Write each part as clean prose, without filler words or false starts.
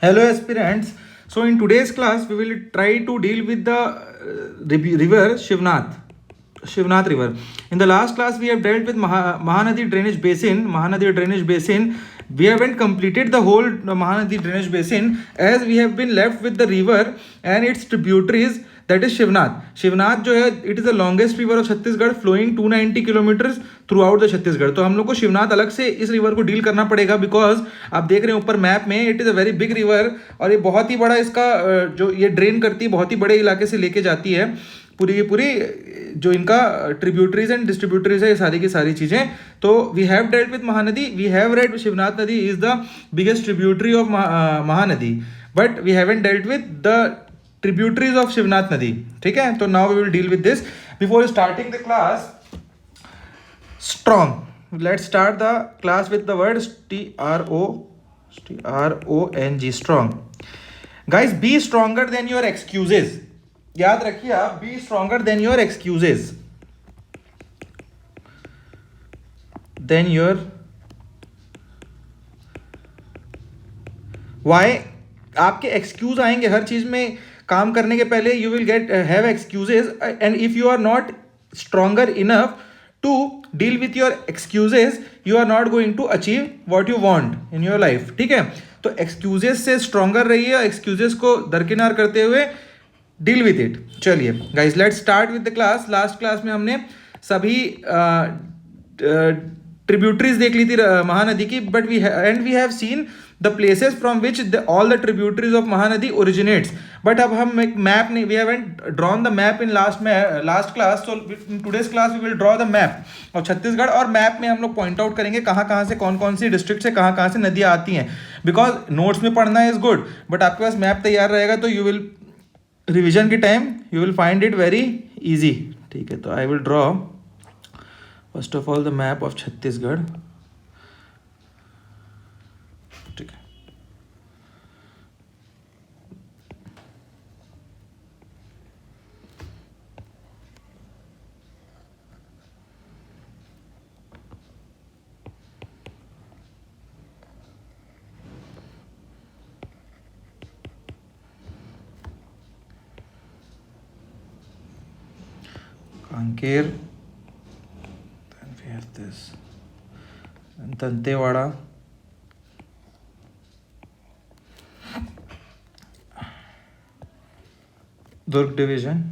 Hello, aspirants. So, in today's class, we will try to deal with the river Shivnath. Shivnath River. In the last class, we have dealt with Mahanadi Drainage Basin. Mahanadi Drainage Basin. We haven't completed the whole Mahanadi Drainage Basin as we have been left with the river and its tributaries. That is Shivnath. Shivnath जो है it is the longest river of Chhattisgarh flowing 290 kilometres throughout the Chhattisgarh. तो हम लोग को शिवनाथ अलग से इस river को डील करना पड़ेगा बिकॉज आप देख रहे हैं ऊपर मैप में it is a very big river और ये बहुत ही बड़ा इसका जो ये ड्रेन करती है बहुत ही बड़े इलाके से लेके जाती है पूरी की पूरी जो इनका ट्रिब्यूटरीज एंड डिस्ट्रीब्यूटरीज है ये सारी की सारी चीज़ें. तो we have dealt with Mahanadi. We have read Shivnath नदी is the biggest tributary of Mahanadi but we haven't dealt with the tributaries of Shivnath Nadi. ठीक है, तो now we will deal with this. Before starting the class, strong. Let's start the class with the word strong. Strong. Guys, be stronger than your excuses. याद रखिए आप, be stronger than your excuses. Then your why. आपके excuse आएंगे हर चीज में काम करने के पहले. You will get have excuses and if you are not stronger enough to deal with your excuses you are not going to achieve what you want in your life. ठीक है, तो एक्सक्यूजेज से स्ट्रॉन्गर रहिए और excuses को दरकिनार करते हुए डील विथ इट. चलिए guys, let's start with the class. Last class में हमने सभी ट्रिब्यूटरीज देख ली थी महानदी की but we have seen the places from which all the tributaries of Mahanadi originates. But अब हम एक मैप नहीं, we haven't drawn the map in last class. So in today's class we will draw the map of Chhattisgarh और map में हम लोग point out करेंगे कहाँ कहाँ से कौन कौन सी डिस्ट्रिक्ट से कहाँ से नदियाँ आती हैं. बिकॉज नोट्स में पढ़ना इज गुड बट आपके पास मैप तैयार रहेगा तो यू विल रिविजन के time you will find it very easy. ठीक है, तो I will draw first of all the map of Chhattisgarh. Kanker, then we have this, and Dantewada, Durg division.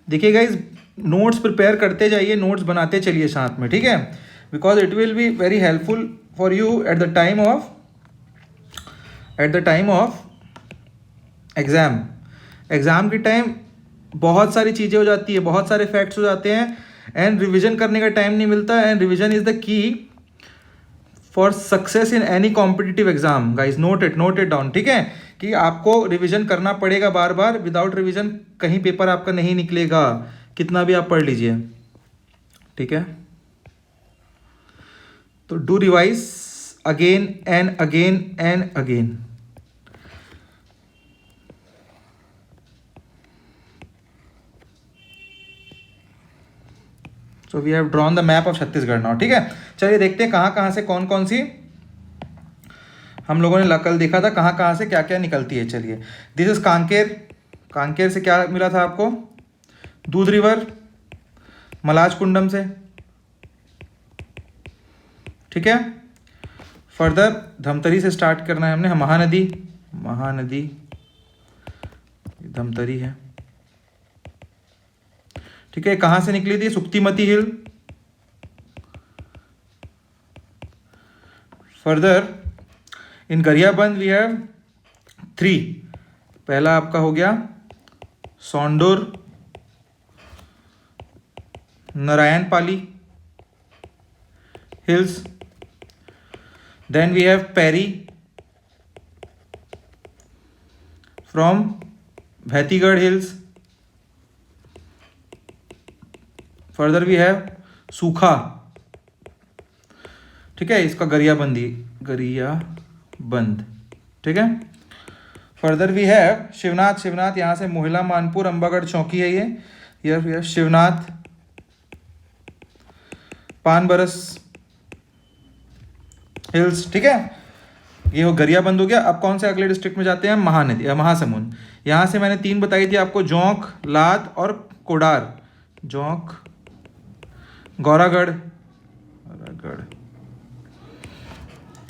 देखिए guys, notes prepare करते जाइए, notes बनाते चलिए साथ में. ठीक है, because it will be very helpful for you at the time of exam. Exam के टाइम बहुत सारी चीज़ें हो जाती है, बहुत सारे फैक्ट्स हो जाते हैं एंड रिवीजन करने का टाइम नहीं मिलता. And revision is the key for success in any competitive exam. Guys note it down. ठीक है, कि आपको रिवीजन करना पड़ेगा बार बार. विदाउट रिवीजन कहीं पेपर आपका नहीं निकलेगा, कितना भी आप पढ़ लीजिए. ठीक है, तो do revise again and again and again. So we have drawn the map of Chhattisgarh now. ठीक है, चलिए देखते हैं कहाँ कहाँ से कौन कौन सी हम लोगों ने कल देखा था कहाँ कहाँ से क्या क्या निकलती है. चलिए, दिस इज कांकेर. कांकेर से क्या मिला था आपको? दूध रिवर मलाज कुंडम से. ठीक है, फर्दर धमतरी से स्टार्ट करना है हमने. महानदी धमतरी है. ठीक है, कहाँ से निकली थी? Suktimati hill. Further in Gariaband we have 3. पहला आपका हो गया Sondur Narayanpali hills. Then we have Pairi from Bhaitigarh hills. Further we have Sukha. ठीक है, इसका गरियाबंद. ठीक है, फर्दर वी हैव शिवनाथ यहाँ से मोहिला मानपुर अंबागढ़ चौकी है ये शिवनाथ. पानबरस हिल्स, ठीक है। ये हो गरियाबंद हो गया। अब कौन से अगले डिस्ट्रिक्ट में जाते हैं? महानदी, महासमुंद। यहाँ से मैंने 3 बताई थी आपको, जोंक, लात और कोडार। जोंक, Gauragarh,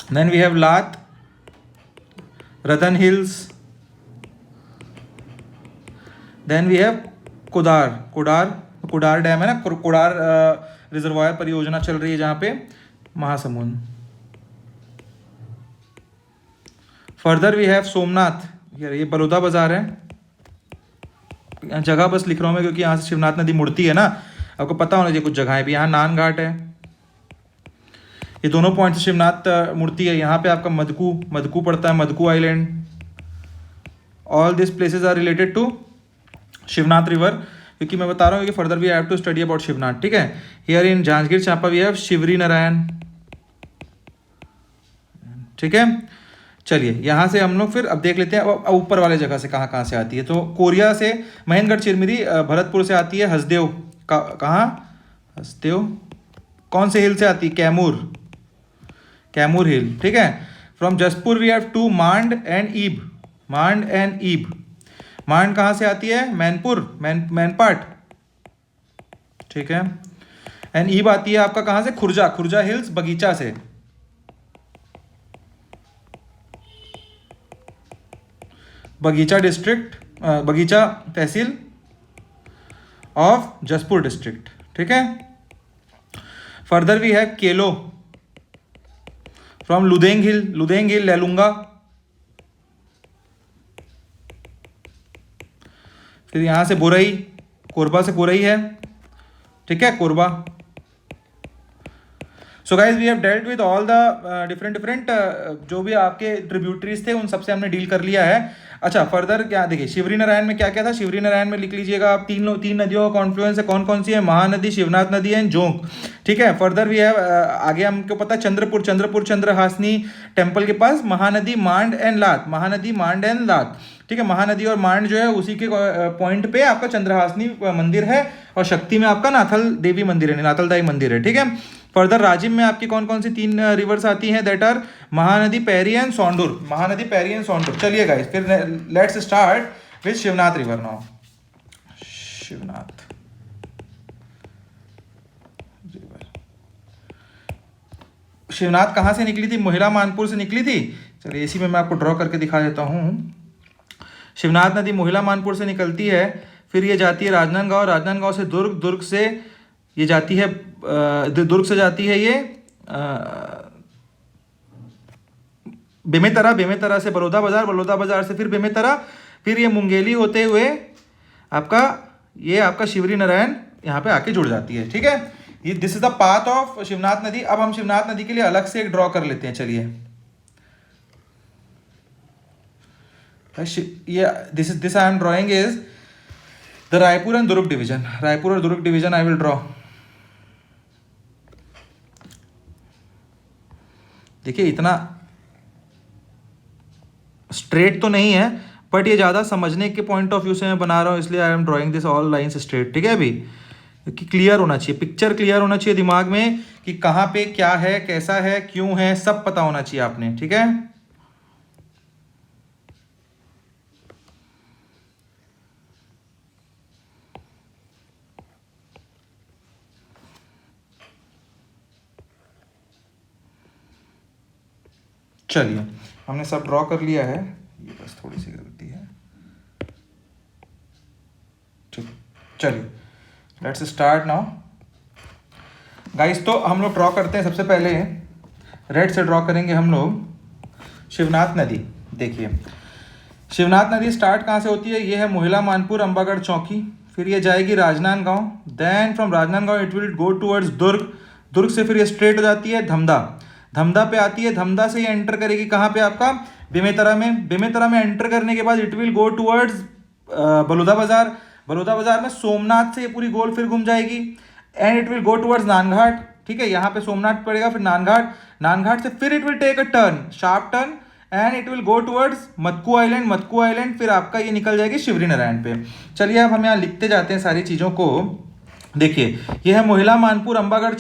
then we have Lat, Ratan hills, then we have Kudar. Kudar dam है ना, कुडार रिजर्वायर परियोजना चल रही है जहाँ पे, Mahasamund. Further we have Somnath, यार ये बलौदा बाजार है, जगह बस लिख रहा हूँ मैं क्योंकि यहाँ से शिवनाथ नदी मुड़ती है ना, आपको पता होना चाहिए कुछ जगहें भी। यहाँ नान घाट है, ये दोनों पॉइंट से शिवनाथ मुड़ती है। यहाँ पे आपका मदकू पड़ता है, Madku island. All this places are related to Shivnath river, क्योंकि मैं बता रहा हूँ कि further we have to study about Shivnath, ठीक है। Here in Janjgir Champa we have Shivri Narayan, ठीक है। चलिए यहाँ से हम लोग फिर अब देख लेते हैं अब ऊपर वाले जगह से कहाँ कहाँ से आती है। तो कोरिया से महेंद्रगढ़ चिरमिरी, भरतपुर से आती है हसदेव, कहाँ हसदेव, कौन से हिल से आती है? कैमूर हिल, ठीक है। From Jashpur we have to Mand and Ib. Mand कहाँ से आती है? मैनपाट, ठीक है। एंड ईब आती है आपका कहाँ से? खुर्जा हिल्स, बगीचा से। बगीचा डिस्ट्रिक्ट, बगीचा तहसील ऑफ जसपुर डिस्ट्रिक्ट, ठीक है। Further we have Kelo from Ludeng hill Lailunga. फिर यहाँ से बोरई, कोरबा से बोरई है, ठीक है, Korba. So guys we have dealt with all the different जो भी आपके ट्रिब्यूटरीज थे उन सबसे हमने डील कर लिया है। अच्छा, फर्दर क्या देखिए, शिवरी नारायण में क्या क्या था? शिवरी नारायण में लिख लीजिएगा आप, तीन नदियों का कॉन्फ्लुएंस है। कौन कौन सी है? महानदी, शिवनाथ नदी एंड जोंक, ठीक है। फर्दर वी हैव आगे हमको पता है चंद्रहासनी टेम्पल के पास महानदी, मांड एंड लात, ठीक है। महानदी और मांड जो है उसी के पॉइंट पे आपका चंद्रहासनी मंदिर है, और शक्ति में आपका नाथल देवी मंदिर है, नाथलदाई मंदिर है, ठीक है। फर्दर राजिम में आपकी कौन कौन सी 3 रिवर्स आती हैं? That are Mahanadi, Pairi and Sondur. चलिए गाइस, फिर let's start with Shivnath river now. Shivnath river, Shivnath कहाँ से निकली थी? महिला मानपुर से निकली थी। चलिए इसी में मैं आपको ड्रॉ करके दिखा देता हूँ। शिवनाथ नदी महिला मानपुर से निकलती है, फिर ये जाती है राजनांदगांव से दुर्ग से ये जाती है, दुर्ग से जाती है ये बेमेतरा से बलौदा बाजार से फिर बेमेतरा, फिर ये मुंगेली होते हुए आपका शिवरी नारायण यहाँ पे आके जुड़ जाती है, ठीक है। ये this is the path of Shivnath नदी। अब हम शिवनाथ नदी के लिए अलग से एक ड्रॉ कर लेते हैं। चलिए ये this I am drawing is the Raipur and Durg division. I will draw. देखिए इतना स्ट्रेट तो नहीं है, बट ये ज़्यादा समझने के पॉइंट ऑफ व्यू से मैं बना रहा हूँ, इसलिए I am drawing this all lines straight, ठीक है। अभी कि क्लियर होना चाहिए, पिक्चर क्लियर होना चाहिए दिमाग में कि कहाँ पे क्या है, कैसा है, क्यों है, सब पता होना चाहिए आपने, ठीक है। चलिए हमने सब ड्रॉ कर लिया है, ये बस थोड़ी सी गलती है, ठीक। चलिए लेट्स स्टार्ट नाउ गाइस। तो हम लोग ड्रॉ करते हैं, सबसे पहले रेड से ड्रॉ करेंगे हम लोग शिवनाथ नदी। देखिए शिवनाथ नदी स्टार्ट कहाँ से होती है? ये है मोहिला मानपुर, अंबागढ़ चौकी, फिर ये जाएगी Rajnandgaon, then from Rajnandgaon it will go towards Durg से फिर ये स्ट्रेट हो जाती है धमदा पे आती है। धमदा से ये एंटर करेगी कहाँ पे? आपका बेमेतरा में एंटर करने के बाद it will go towards Baloda बाजार में सोमनाथ से ये पूरी गोल फिर घूम जाएगी and it will go towards Nanghat, ठीक है। यहाँ पे सोमनाथ पड़ेगा, फिर नानघाट से फिर it will take a sharp turn and it will go towards Madku island, फिर आपका ये निकल जाएगी शिवरी नारायण पे। चलिए अब हम यहाँ लिखते जाते हैं सारी चीज़ों को। देखिए ये है मोहिला मानपुर, अंबागढ़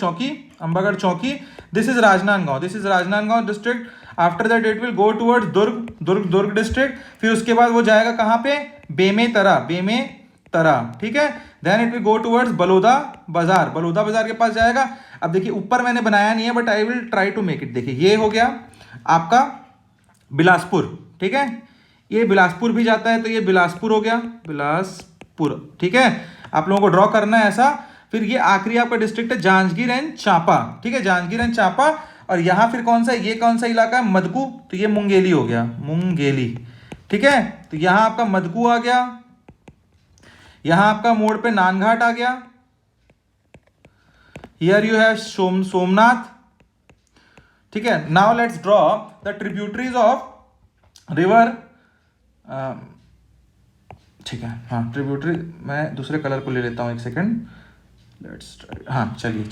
चौकी, this is Rajnandgaon, this is Rajnandgaon district. After that it will go towards Durg district. फिर उसके बाद वो जाएगा कहाँ पे, बेमेतरा. ठीक है. Then it will go towards Baloda Bazar के पास जाएगा. अब देखिए ऊपर मैंने बनाया नहीं है but I will try to make it. देखिए ये हो गया आपका बिलासपुर. ठीक है, ये बिलासपुर भी जाता है तो ये बिलासपुर हो गया, बिलासपुर. ठीक है, आप लोगों को ड्रॉ करना है ऐसा. फिर ये आखिरी आपका डिस्ट्रिक्ट है जांजगीर एंड चांपा. ठीक है, जांजगीर एंड चांपा. और यहाँ फिर कौन सा, ये कौन सा इलाका है, मदकू. तो ये मुंगेली हो गया, मुंगेली. ठीक है, तो यहाँ आपका मदकू आ गया. यहाँ आपका मोड़ पे नानघाट आ गया. Here you have Somnath. ठीक है, now let's draw the tributaries of river. ठीक है, हाँ ट्रिब्यूटरी मैं दूसरे कलर को ले लेता हूँ, एक सेकेंड. लेट्स, हाँ चलिए.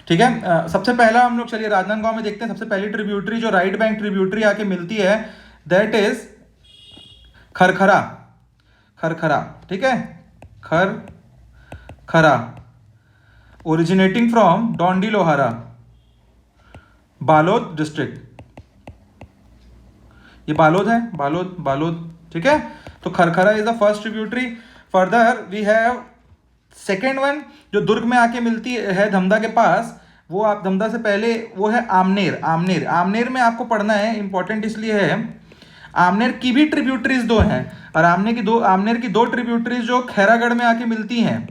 ठीक है, सबसे पहला हम लोग चलिए राजनांदगांव में देखते हैं. सबसे पहली ट्रिब्यूटरी जो राइट बैंक ट्रिब्यूटरी आके मिलती है दैट इज खरखरा. ठीक है, Kharkhara originating from Dondi Lohara, Balod district. ये बालोद है, बालोद. ठीक है, तो Kharkhara is the first tributary. Further we have second one जो दुर्ग में आके मिलती है धमधा के पास. वो आप धमधा से पहले वो है आमनेर में आपको पढ़ना है, इंपॉर्टेंट इसलिए है. आमनेर की भी ट्रिब्यूटरीज दो हैं और आमनेर की दो ट्रिब्यूटरीज जो खैरागढ़ में आके मिलती हैं.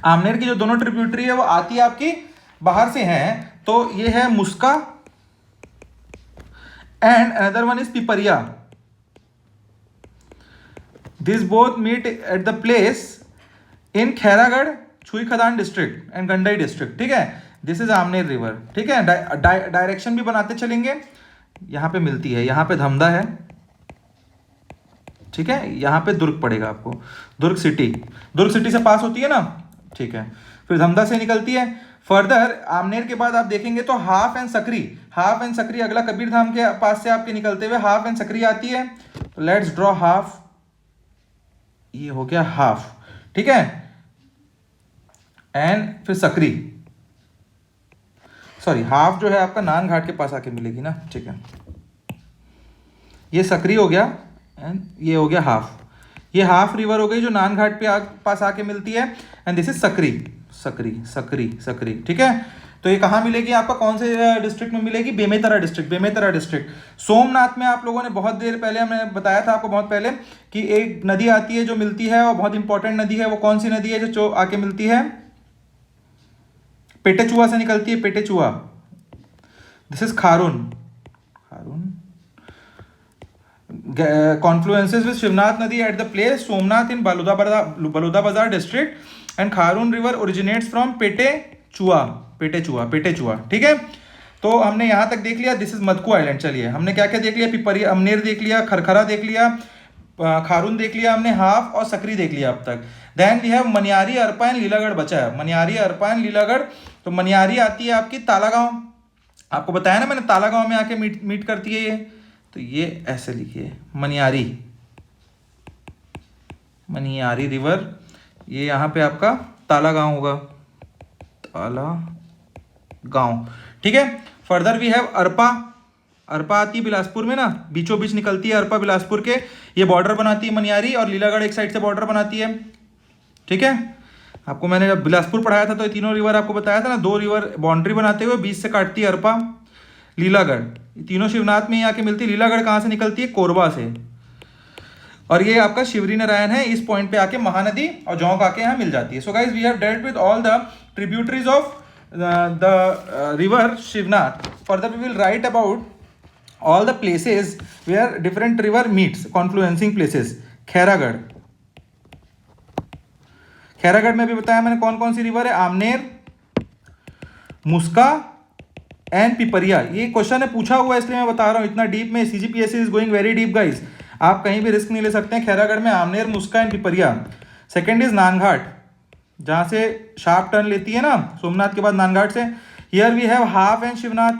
आमनेर की जो दोनों ट्रिब्यूटरी है वो आती है आपकी बाहर से हैं. तो ये है Muska and another one is Pipariya. This both meet at the place in Khairagarh, Chhui Khadan district and Gandai district. ठीक है, दिस इज आमनेर रिवर. ठीक है, डायरेक्शन भी बनाते चलेंगे. यहाँ पे मिलती है, यहाँ पे धमधा है. ठीक है, यहाँ पे दुर्ग पड़ेगा आपको, दुर्ग सिटी से पास होती है ना. ठीक है, फिर धमधा से निकलती है. फर्दर आमनेर के बाद आप देखेंगे तो हाफ एंड सकरी अगला कबीर धाम के पास से आपके निकलते हुए हाफ एंड सकरी आती है. तो लेट्स ड्रॉ हाफ. ये हो गया हाफ. ठीक है, एंड फिर सकरी, सॉरी हाफ जो है आपका नान घाट के पास आके मिलेगी ना. ठीक है, ये सकरी हो गया एंड ये हो गया हाफ. ये हाफ रिवर हो गई जो नान घाट पे पास आके मिलती है. एंड दिस इज सकरी. ठीक है, तो ये कहाँ मिलेगी आपका, कौन से डिस्ट्रिक्ट में मिलेगी, बेमेतरा डिस्ट्रिक्ट. सोमनाथ में आप लोगों ने बहुत देर पहले हमने बताया था आपको बहुत पहले कि एक नदी आती है जो मिलती है और बहुत इंपॉर्टेंट नदी है. वो कौन सी नदी है जो आके मिलती है, पेटेचुआ से निकलती है, Petechua. This is Kharun. confluences with Shivnath Nadi at the place Somnath in Baloda Bazar district, and Kharun river originates from Petechua. ठीक है, तो हमने यहाँ तक देख लिया. This is Madku island. चलिए हमने क्या क्या देख लिया, पिपरिया, अमनेर देख लिया, खरखरा देख लिया, खारून देख लिया हमने, हाफ और सकरी देख लिया अब तक. Then we have Maniyari, Arpa and Lilagarh बचा है. मनियारी, अरपा एंड लीलागढ़. तो मनियारी आती है आपकी तालागांव. आपको बताया ना मैंने, तालागांव में आके मीट करती है ये. तो ये ऐसे लिखिए, मनियारी रिवर. ये यहाँ पे आपका तालागांव होगा, तालागांव. ठीक है, फर्दर वी हैव अरपा आती है बिलासपुर में ना, बीचों बीच निकलती है अरपा बिलासपुर के. ये बॉर्डर बनाती है मनियारी, और लीलागढ़ एक साइड से बॉर्डर बनाती है. ठीक है, आपको मैंने जब बिलासपुर पढ़ाया था तो ये तीनों रिवर आपको बताया था ना, दो रिवर बाउंड्री बनाते हुए बीच से काटती है अरपा, लीलागढ़. तीनों शिवनाथ में ही आके मिलती है. लीलागढ़ कहाँ से निकलती है, कोरबा से. और ये आपका शिवरी नारायण है, इस पॉइंट पे आके महानदी और जौंक आके यहाँ मिल जाती है. So guys we have dealt with all the tributaries of the river Shivnath. Further we will write about all the places where different river meets, confluencing places. Khairagarh में भी बताया मैंने कौन कौन सी रिवर है, आमनेर, मुस्का एंड पिपरिया. ये क्वेश्चन है पूछा हुआ है इसलिए मैं बता रहा हूँ इतना डीप में. CGPSC is going very deep guys, आप कहीं भी रिस्क नहीं ले सकते हैं. खैरागढ़ में आमनेर, मुस्का and Pipariya. Second is Nanghat, जहाँ से शार्प टर्न लेती है ना सोमनाथ के बाद नानघाट से. Here we have half and Shivnath.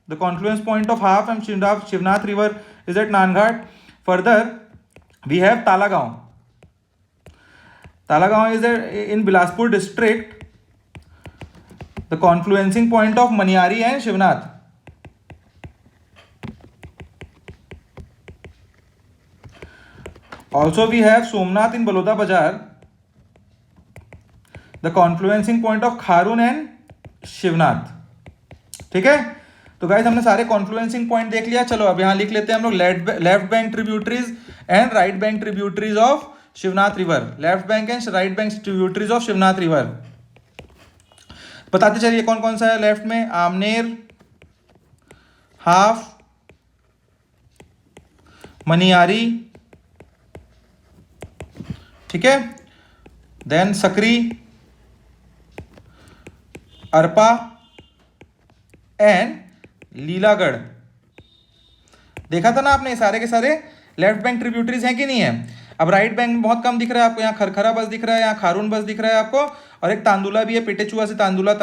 The confluence point of Half and Shivnath river is at Nanghat. Further, we have Talagaon. Talagaon is in Bilaspur district. The confluencing point of Maniyari and Shivnath. Also we have Somnath in Baloda Bazar, the confluencing point of Kharun and Shivnath. ठीक है, तो guys हमने सारे कॉन्फ्लुएंसिंग point देख लिया. चलो अब यहां लिख लेते हैं हम लोग left bank tributaries and right bank tributaries of Shivnath river. Left bank and right bank tributaries of Shivnath river. बताते चलिए कौन कौन सा है लेफ्ट में. आमनेर, हाफ, मनियारी, ठीक है, देन सकरी, अरपा एंड लीलागढ़. देखा था ना आपने, सारे के सारे लेफ्ट बैंक ट्रिब्यूटरीज हैं कि नहीं है. अब राइट बैंक में बहुत कम दिख रहा है आपको. यहाँ खरखरा बस दिख रहा है, यहाँ खारून बस दिख रहा है आपको, और एक तांदुला भी है, पेटेचुआ से तांदुला,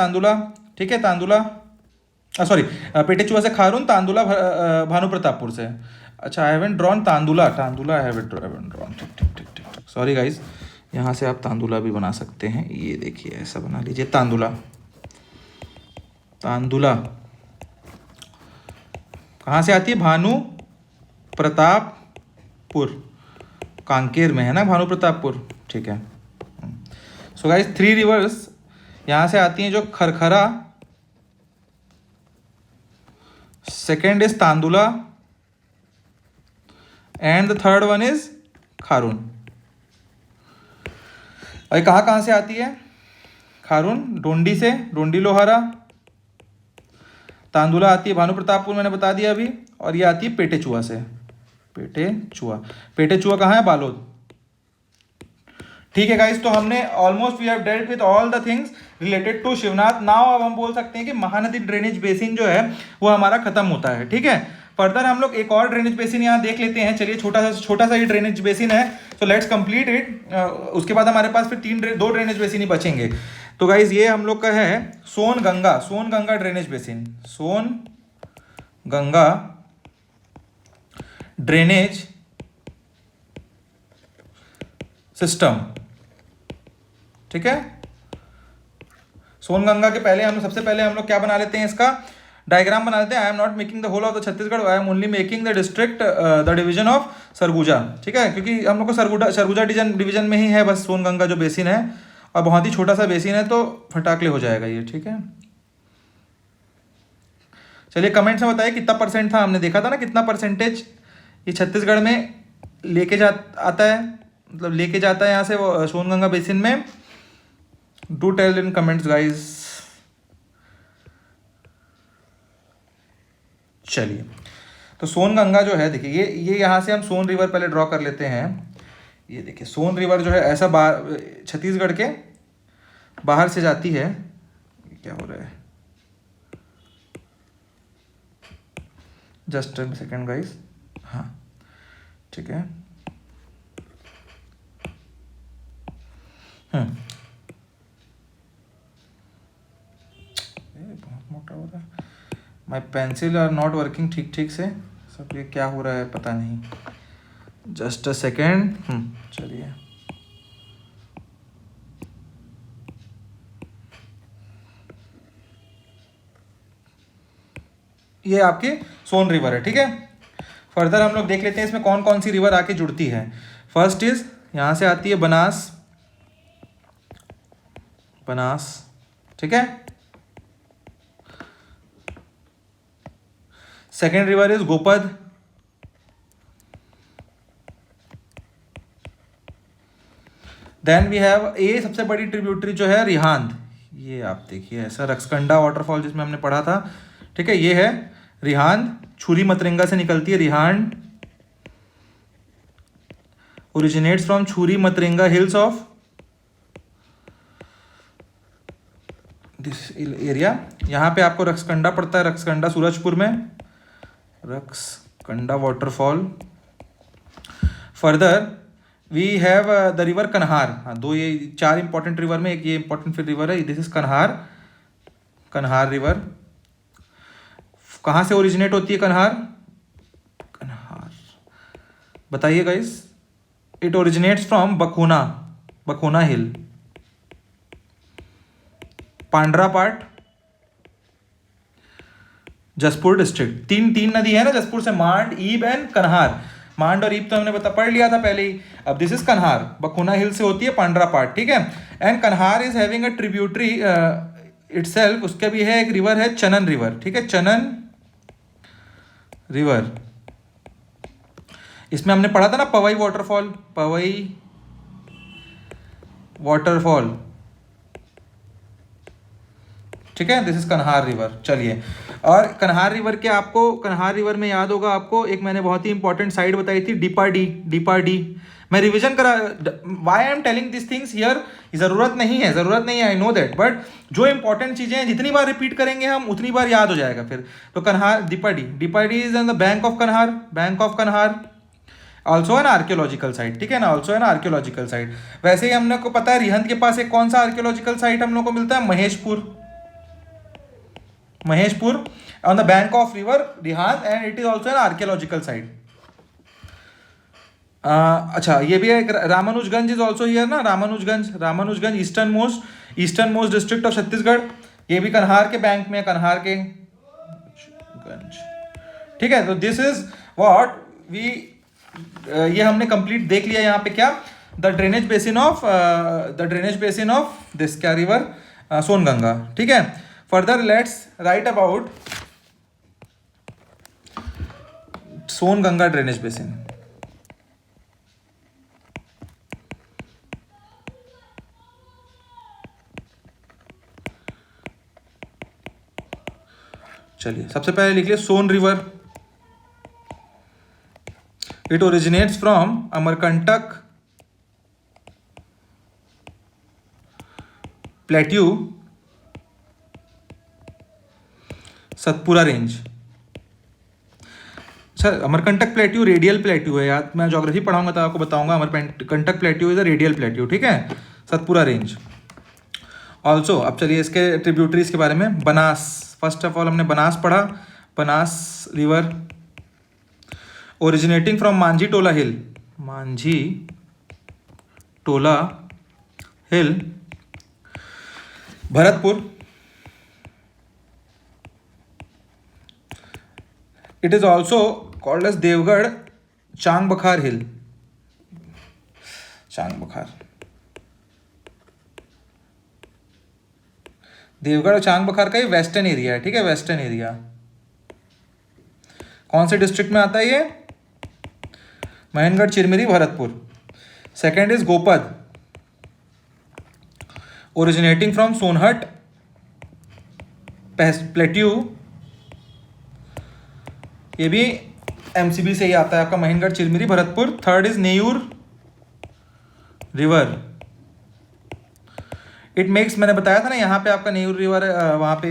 ठीक है, तांदुला, सॉरी, पेटेचुआ से खारून, तांदुला भानु प्रतापपुर से. अच्छा, I haven't drawn Tandula I haven't drawn. ठीक, सॉरी गाइज. यहाँ से आप तांदुला भी बना सकते हैं. ये देखिए, ऐसा बना लीजिए तांदुला. कहाँ से आती है? भानु प्रतापपुर, कांकेर में है ना भानु प्रतापपुर. ठीक है. सो गाइस 3 रिवर्स यहाँ से आती हैं, जो Kharkhara, second is Tandula and the third one is Kharun. अरे कहाँ से आती है खारून? डोंडी से, डोंडी लोहारा. तांदुला आती है भानु प्रतापपुर, मैंने बता दिया अभी. और ये आती है पेटेचुआ से. पेटेचुआ कहाँ है? बालोद. ठीक है गाइस, तो हमने almost we have dealt with all the things related to Shivnath. Now अब हम बोल सकते हैं कि महानदी ड्रेनेज बेसिन जो है वो हमारा खत्म होता है. ठीक है, फर्दर हम लोग एक और ड्रेनेज बेसिन यहाँ देख लेते हैं. चलिए, छोटा सा ही ड्रेनेज बेसिन है, सो लेट्स कंप्लीट इट. उसके बाद हमारे पास फिर 2 ड्रेनेज बेसिन ही बचेंगे. तो गाइज ये हम लोग का है सोन गंगा ड्रेनेज बेसिन. सोन गंगा ड्रेनेज सिस्टम. ठीक है, सोन गंगा के सबसे पहले हम लोग क्या बना लेते हैं? इसका डायग्राम बना लेते हैं. I am not making the whole of the Chhattisgarh, I am only making the district, the division of Surguja. ठीक है, क्योंकि हम लोग को सरगुजा डिवीजन में ही है बस सोन गंगा जो बेसिन है, और बहुत ही छोटा सा बेसिन है, तो फटाकले हो जाएगा ये. ठीक है, चलिए कमेंट्स में बताइए कितना परसेंट था. हमने देखा था ना कितना परसेंटेज ये छत्तीसगढ़ में आता है, मतलब लेके जाता है यहाँ से वो सोनगंगा बेसिन में. Do tell in comments guys. चलिए, तो सोनगंगा जो है, देखिए ये यहाँ से हम सोन रिवर पहले ड्रॉ कर लेते हैं. ये देखिए सोन रिवर जो है ऐसा छत्तीसगढ़ के बाहर से जाती है. क्या हो रहा है? Just a second guys. हाँ, ठीक है. बहुत मोटा हो रहा है. My pencil are not working ठीक से. सब ये क्या हो रहा है पता नहीं. Just a second. चलिए, ये आपकी सोन रिवर है. ठीक है, फर्दर हम लोग देख लेते हैं इसमें कौन कौन सी रिवर आके जुड़ती है. फर्स्ट इज यहाँ से आती है बनास. ठीक है. Second river is Gopad. Then we have सबसे बड़ी ट्रिब्यूटरी जो है रिहांद. ये आप देखिए ऐसा रक्सकंडा वाटरफॉल जिसमें हमने पढ़ा था. ठीक है, ये है रिहांद. छुरी मतरेंगा से निकलती है Rihand. Originates from Churi Matrenga hills of this area. यहाँ पे आपको रक्सकंडा पड़ता है, रक्सकंडा सूरजपुर में, Rakskanda waterfall. Further we have the river Kanhar. हाँ, 4 इंपॉर्टेंट रिवर में एक ये इंपॉर्टेंट फिर रिवर है. This is Kanhar river. कहाँ से ओरिजिनेट होती है कन्हार? बताइए गाइस. इट ओरिजिनेट्स फ्रॉम बखोना हिल, पांड्रा पाट जसपुर डिस्ट्रिक्ट। तीन तीन नदी है ना जसपुर से, मांड, ईब एंड कन्हार। मांड और ईब तो हमने पढ़ लिया था पहले ही। अब दिस इज कन्हार, बखुना हिल से होती है पांड्रा पार्ट, ठीक है। एंड कन्हार is having a tributary itself, उसका भी है एक रिवर है चनन रिवर, ठीक है, चनन रिवर। इसमें हमने पढ़ा था ना पवई वाटरफॉल, पवई वाटरफॉल, ठीक है। This is Kanhar river. चलिए, और कन्हार रिवर के आपको, कन्हार रिवर में याद होगा आपको एक मैंने बहुत ही इंपॉर्टेंट साइट बताई थी, डिपाडी। डिपाडी मैं रिवीजन करा, why I am telling this things here, जरूरत नहीं है, जरूरत नहीं है, आई नो दैट, बट जो इंपॉर्टेंट चीजें हैं जितनी बार रिपीट करेंगे हम उतनी बार याद हो जाएगा फिर। तो Kanhar, Dipadih, Dipadih is on the bank of Kanhar, bank of Kanhar, also an archaeological site, ठीक है ना, ऑल्सो एन आर्कियोलॉजिकल साइट। वैसे ही हमने को पता है रिहंद के पास एक कौन सा आर्कियोलॉजिकल साइट हम लोग को मिलता है, Maheshpur, Maheshpur on the bank of river Rihand, and it is also an archaeological site. अच्छा, ये भी है, रामानुजगंज इज ऑल्सो हियर ना, Ramanujganj, Ramanujganj eastern most district of Chhattisgarh, ये भी कन्हार के बैंक में, कन्हार के गंज, ठीक है। तो दिस इज व्हाट वी, ये हमने कंप्लीट देख लिया यहाँ पे क्या, the drainage basin of this क्या रिवर, सोनगंगा, ठीक है। Further let's write about Songanga drainage basin. चलिए, सबसे पहले लिख लिया Son river. It originates from Amarkantak plateau, Satpura range. Sir, Amarkantak plateau radial plateau है यार, मैं ज्योग्राफी पढ़ाऊंगा तो आपको बताऊंगा, Amarkantak plateau is a radial plateau, ठीक है, सतपुरा रेंज। ऑल्सो, अब चलिए इसके ट्रिब्यूटरीज के बारे में। बनास, फर्स्ट ऑफ ऑल हमने बनास पढ़ा, Banas river originating from Manjhi Tola hill, Manjhi Tola hill, Bharatpur. It is also called as Deogarh Chang Bakhar hill, चांग बखार, देवगढ़ चांग बखार का ये वेस्टर्न एरिया है, ठीक है, वेस्टर्न एरिया। कौन से डिस्ट्रिक्ट में आता है ये, Mahendragarh, Chirimiri, Bharatpur. Second is Gopad, originating from Sonhat plateau, ये भी एमसीबी से ही आता है आपका, Mahendragarh, Chirimiri, Bharatpur. Third is Neur river, it makes, मैंने बताया था ना यहाँ पे आपका नेहरू रिवर, वहाँ पे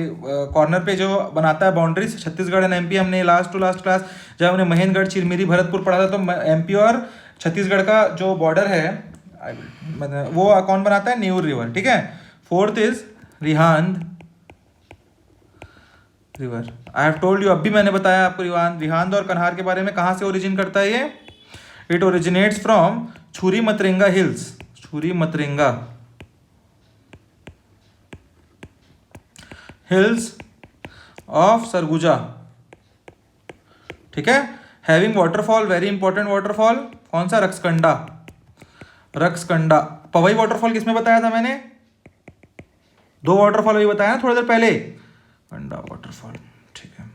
कॉर्नर पे जो बनाता है बाउंड्रीज छत्तीसगढ़ एंड एमपी। हमने लास्ट टू लास्ट क्लास जब हमने महेंद्रगढ़, चिरमिरी, भरतपुर पढ़ा था, तो एमपी और छत्तीसगढ़ का जो बॉर्डर है वो कौन बनाता है, नेहरू रिवर, ठीक है। Fourth is Rihand river. I have told you, अब भी मैंने बताया आपको रिहांद और कन्हार के बारे में, कहाँ से ओरिजिन करता है ये, it originates from Churi Matrenga hills, छुरी मतरेंगा हिल्स ऑफ सरगुजा, ठीक है। Having waterfall, very important waterfall, कौन सा, रक्सकंडा, रक्सकंडा। पवई वाटरफॉल किसमें बताया था मैंने, दो वाटरफॉल अभी बताया ना थोड़ी देर पहले, कंडा वाटरफॉल, ठीक है।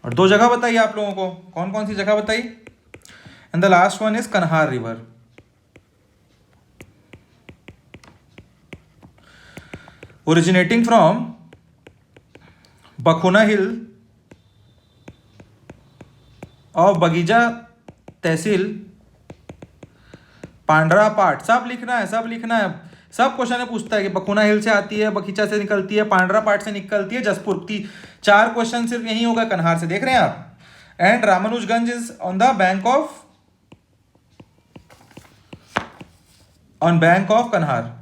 और दो जगह बताई आप लोगों को, कौन कौन सी जगह बताई, and the last one is Kanhar river. Originating from Bakhuna hill of Bagicha tehsil, Pandra पाट। सब लिखना है, सब लिखना है, सब क्वेश्चन में पूछता है कि बखुना हिल से आती है, बगीचा से निकलती है, पांड्रा पाट से निकलती है, जसपुर। 4 क्वेश्चन सिर्फ यही होगा कन्हार से, देख रहे हैं आप। And Ramanujganj is on the bank of, on bank of कन्हार।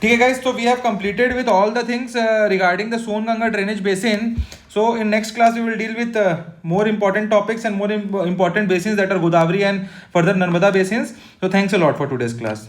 ठीक है guys, so we have completed with all the things regarding the Songanga drainage basin. So in next class we will deal with more important topics and more important basins, that are Godavari and further Narmada basins. So thanks a lot for today's class.